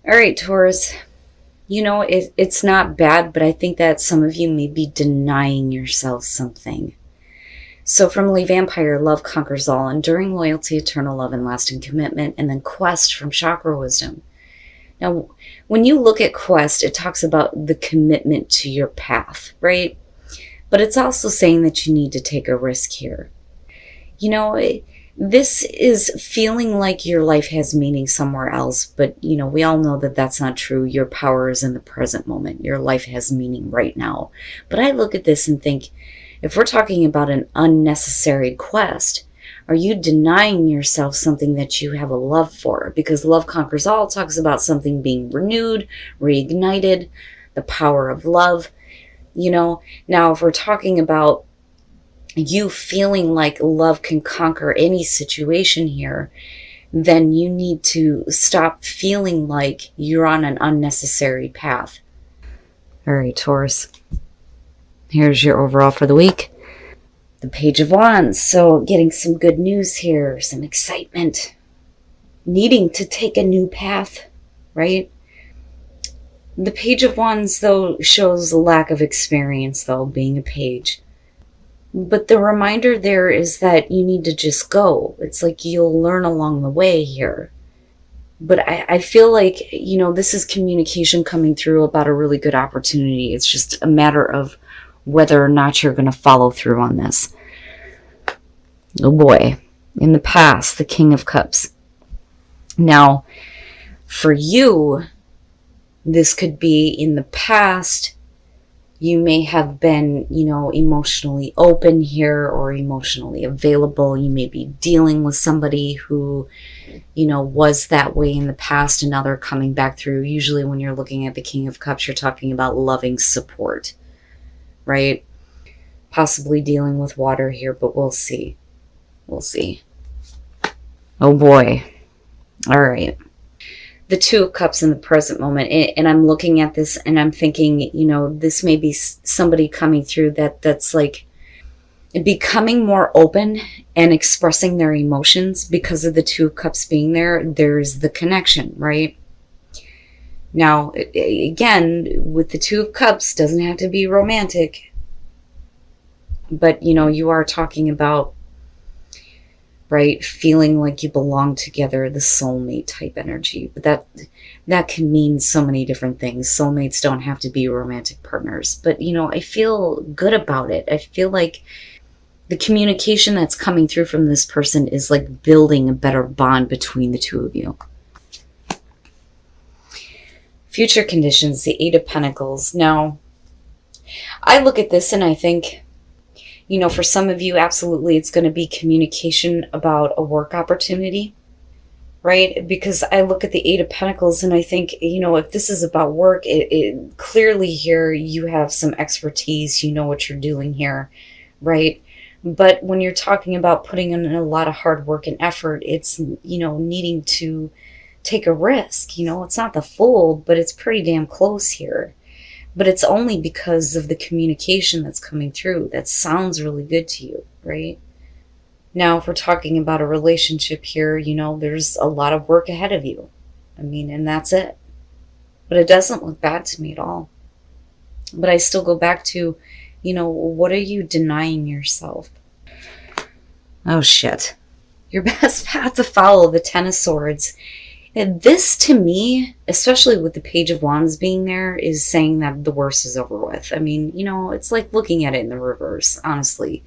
All right, Taurus. It's not bad, but I think that some of you may be denying yourself something. So from Lee Vampire, love conquers all, enduring loyalty, eternal love, and lasting commitment, and then quest from chakra wisdom. Now, when you look at quest, it talks about the commitment to your path, right? But it's also saying that you need to take a risk here. This is feeling like your life has meaning somewhere else, but we all know that that's not true. Your power is in the present moment. Your life has meaning right now. But I look at this and think, if we're talking about an unnecessary quest, are you denying yourself something that you have a love for? Because love conquers all talks about something being renewed, reignited, the power of love. Now if we're talking about you feeling like love can conquer any situation here, then you need to stop feeling like you're on an unnecessary path. All right, Taurus. Here's your overall for the week. The Page of Wands. So getting some good news here, some excitement, needing to take a new path, right? The Page of Wands, though, shows a lack of experience, though, being a page. But the reminder there is that you need to just go. It's like you'll learn along the way here. But I feel like, this is communication coming through about a really good opportunity. It's just a matter of whether or not you're going to follow through on this. Oh boy. In the past, the King of Cups. Now, for you, this could be in the past. You may have been, emotionally open here or emotionally available. You may be dealing with somebody who, was that way in the past and now they're coming back through. Usually when you're looking at the King of Cups, you're talking about loving support, right? Possibly dealing with water here, but we'll see. We'll see. Oh boy. All right. The Two of Cups in the present moment, and I'm looking at this and I'm thinking, this may be somebody coming through that's like becoming more open and expressing their emotions because of the Two of Cups being there. There's the connection, right? Now, again, with the Two of Cups, doesn't have to be romantic, but you are talking about, right, feeling like you belong together, the soulmate type energy. But that can mean so many different things. Soulmates don't have to be romantic partners. But, I feel good about it. I feel like the communication that's coming through from this person is like building a better bond between the two of you. Future conditions, the Eight of Pentacles. Now, I look at this and I think, for some of you, absolutely, it's going to be communication about a work opportunity, right? Because I look at the Eight of Pentacles and I think, if this is about work, it clearly here you have some expertise, you know what you're doing here, right? But when you're talking about putting in a lot of hard work and effort, it's, needing to take a risk. It's not the full, but it's pretty damn close here. But it's only because of the communication that's coming through. That sounds really good to you, right? Now, if we're talking about a relationship here, there's a lot of work ahead of you. And that's it. But it doesn't look bad to me at all. But I still go back to, what are you denying yourself? Oh, shit. Your best path to follow, the Ten of Swords. And this, to me, especially with the Page of Wands being there, is saying that the worst is over with. It's like looking at it in the reverse, honestly.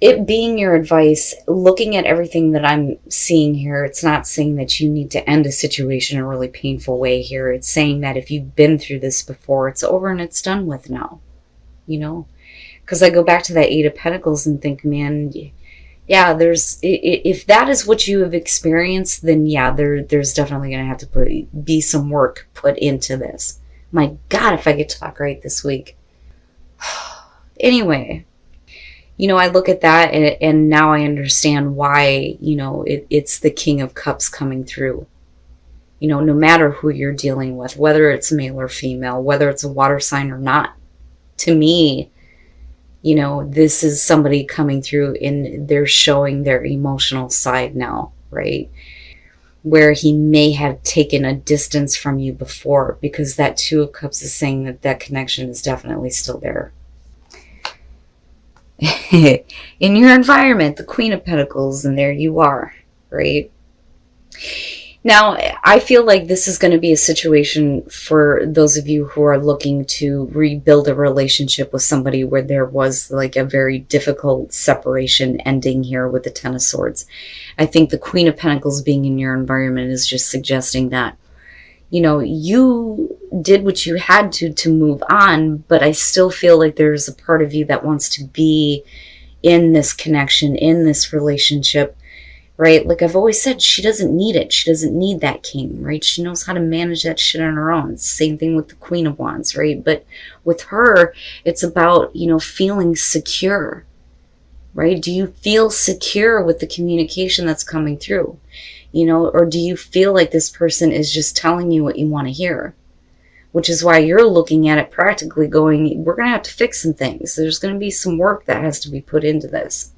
It being your advice, looking at everything that I'm seeing here, it's not saying that you need to end a situation in a really painful way here. It's saying that if you've been through this before, it's over and it's done with now. Because I go back to that Eight of Pentacles and think, man, yeah, if that is what you have experienced, then yeah, there's definitely going to have to be some work put into this. My God, if I could talk right this week. Anyway, I look at that and now I understand why, it's the King of Cups coming through. No matter who you're dealing with, whether it's male or female, whether it's a water sign or not, to me, this is somebody coming through and they're showing their emotional side now, right? where he may have taken a distance from you before, because that Two of Cups is saying that that connection is definitely still there. In your environment, the Queen of Pentacles, and there you are, right? Now, I feel like this is going to be a situation for those of you who are looking to rebuild a relationship with somebody where there was like a very difficult separation ending here with the Ten of Swords. I think the Queen of Pentacles being in your environment is just suggesting that, you know, you did what you had to move on, but I still feel like there's a part of you that wants to be in this connection, in this relationship. Right? Like I've always said, she doesn't need it. She doesn't need that king, right? She knows how to manage that shit on her own. It's the same thing with the Queen of Wands, right? But with her, it's about, you know, feeling secure, right? Do you feel secure with the communication that's coming through? You know, or do you feel like this person is just telling you what you want to hear? Which is why you're looking at it practically going, we're going to have to fix some things. There's going to be some work that has to be put into this.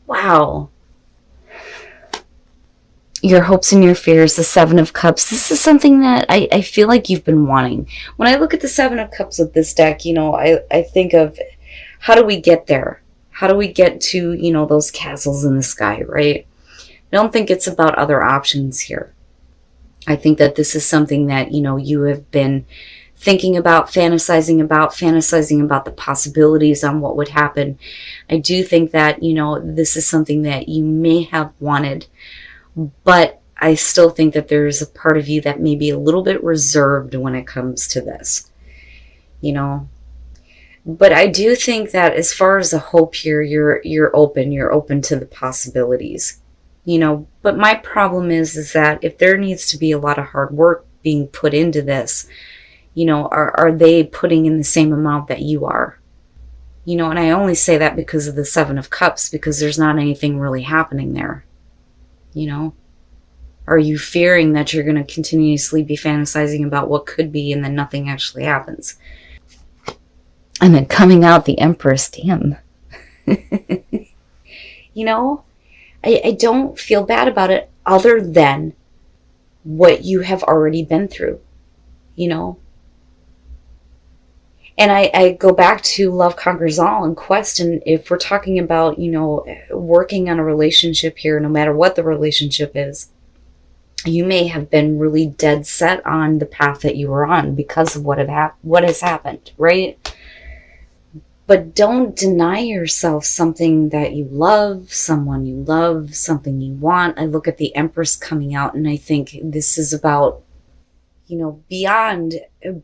Wow. Your hopes and your fears, the Seven of Cups. This is something that I feel like you've been wanting. When I look at the Seven of Cups with this deck, you know, I think of, how do we get there? How do we get to, you know, those castles in the sky, right? I don't think it's about other options here. I think that this is something that, you know, you have been thinking about, fantasizing about the possibilities on what would happen. I do think that, you know, this is something that you may have wanted, but I still think that there's a part of you that may be a little bit reserved when it comes to this, you know. But I do think that as far as the hope here, you're open to the possibilities, you know. But my problem is that if there needs to be a lot of hard work being put into this, you know, are they putting in the same amount that you are? You know, and I only say that because of the Seven of Cups, because there's not anything really happening there. You know, are you fearing that you're going to continuously be fantasizing about what could be and then nothing actually happens? And then coming out the Empress, damn. You know, I don't feel bad about it other than what you have already been through, you know. And I go back to Love Conquers All and Quest, and if we're talking about, you know, working on a relationship here, no matter what the relationship is, you may have been really dead set on the path that you were on because of what has happened, right? But don't deny yourself something that you love, someone you love, something you want. I look at the Empress coming out, and I think this is about, you know, beyond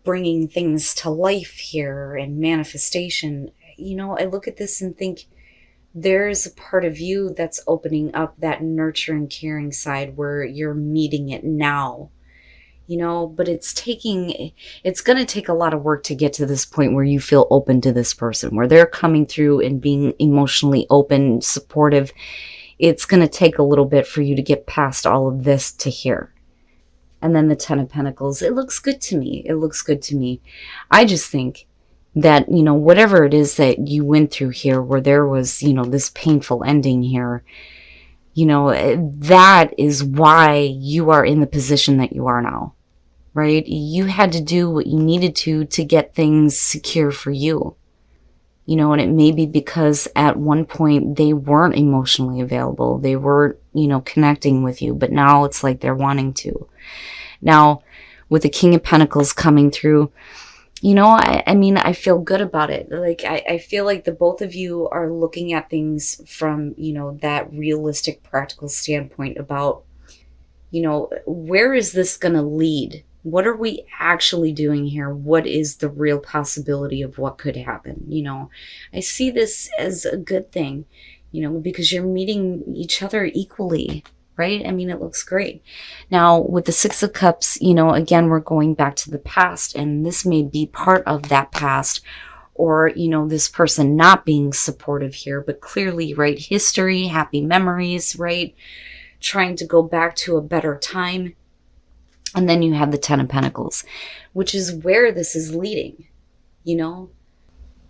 bringing things to life here and manifestation. You know, I look at this and think there's a part of you that's opening up that nurturing, caring side where you're meeting it now, you know, but it's going to take a lot of work to get to this point where you feel open to this person, where they're coming through and being emotionally open, supportive. It's going to take a little bit for you to get past all of this to here. And then the Ten of Pentacles, it looks good to me. It looks good to me. I just think that, you know, whatever it is that you went through here, where there was, you know, this painful ending here, you know, that is why you are in the position that you are now, right? You had to do what you needed to get things secure for you. You know, and it may be because at one point they weren't emotionally available. They were, you know, connecting with you, but now it's like they're wanting to. Now, with the King of Pentacles coming through, you know, I mean, I feel good about it. Like, I feel like the both of you are looking at things from, you know, that realistic, practical standpoint about, you know, where is this going to lead? What are we actually doing here? What is the real possibility of what could happen? You know, I see this as a good thing, you know, because you're meeting each other equally, right? I mean, it looks great. Now, with the Six of Cups, you know, again, we're going back to the past, and this may be part of that past, or, you know, this person not being supportive here, but clearly, right, history, happy memories, right, trying to go back to a better time. And then you have the Ten of Pentacles, which is where this is leading, you know?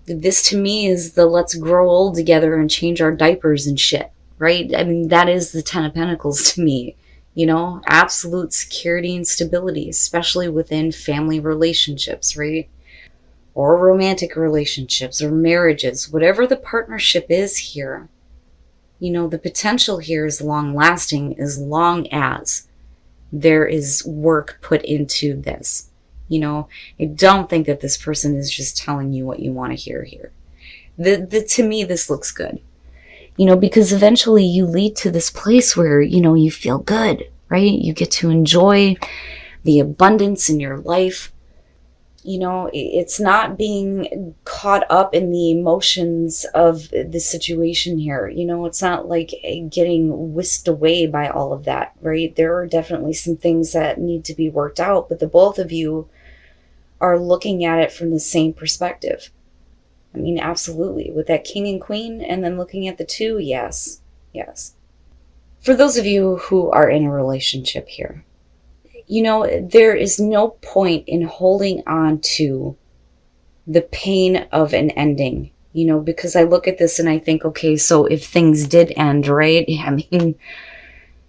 This to me is the let's grow old together and change our diapers and shit, right? I mean, that is the Ten of Pentacles to me, You know, absolute security and stability, especially within family relationships, right? Or romantic relationships or marriages, whatever the partnership is here. You know, the potential here is long lasting as long as there is work put into this. You know, I don't think that this person is just telling you what you want to hear here. To me, this looks good. You know, because eventually you lead to this place where, you know, you feel good, right? You get to enjoy the abundance in your life. You know, it's not being caught up in the emotions of the situation here. You know, it's not like getting whisked away by all of that, right? There are definitely some things that need to be worked out, but the both of you are looking at it from the same perspective. I mean, absolutely. With that king and queen, and then looking at the two, yes, yes. For those of you who are in a relationship here, you know, there is no point in holding on to the pain of an ending, you know, because I look at this and I think, okay, so if things did end, right? I mean,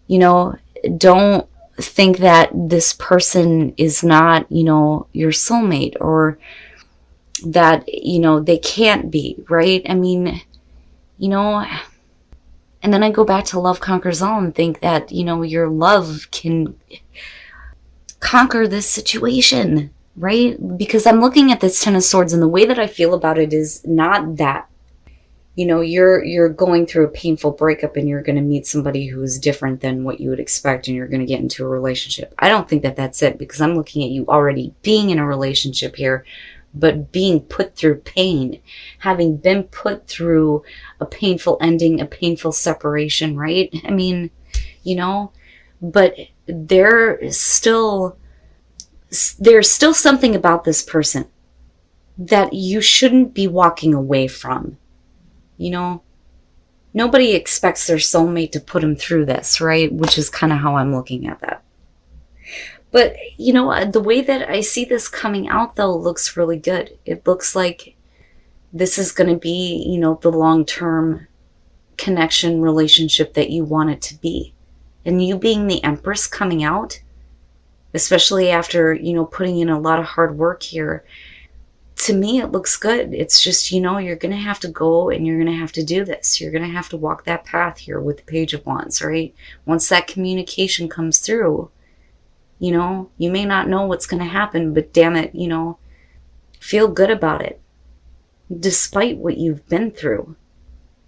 you know, don't think that this person is not, you know, your soulmate, or that, you know, they can't be, right? I mean, you know, and then I go back to love conquers all and think that, you know, your love can conquer this situation, right? Because I'm looking at this Ten of Swords, and the way that I feel about it is not that, you know, you're going through a painful breakup and you're going to meet somebody who is different than what you would expect and you're going to get into a relationship. I don't think that that's it, because I'm looking at you already being in a relationship here, but being put through pain, having been put through a painful ending, a painful separation, right? I mean, you know, but there's still something about this person that you shouldn't be walking away from. You know, nobody expects their soulmate to put them through this, right? Which is kind of how I'm looking at that. But, you know, the way that I see this coming out, though, looks really good. It looks like this is going to be, you know, the long-term connection relationship that you want it to be. And you being the Empress coming out, especially after, you know, putting in a lot of hard work here, to me, it looks good. It's just, you know, you're going to have to go and you're going to have to do this. You're going to have to walk that path here with the Page of Wands, right? Once that communication comes through, you know, you may not know what's going to happen, but damn it, you know, feel good about it. Despite what you've been through,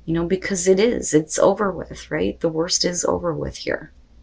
you know, because it's over with, right? The worst is over with here.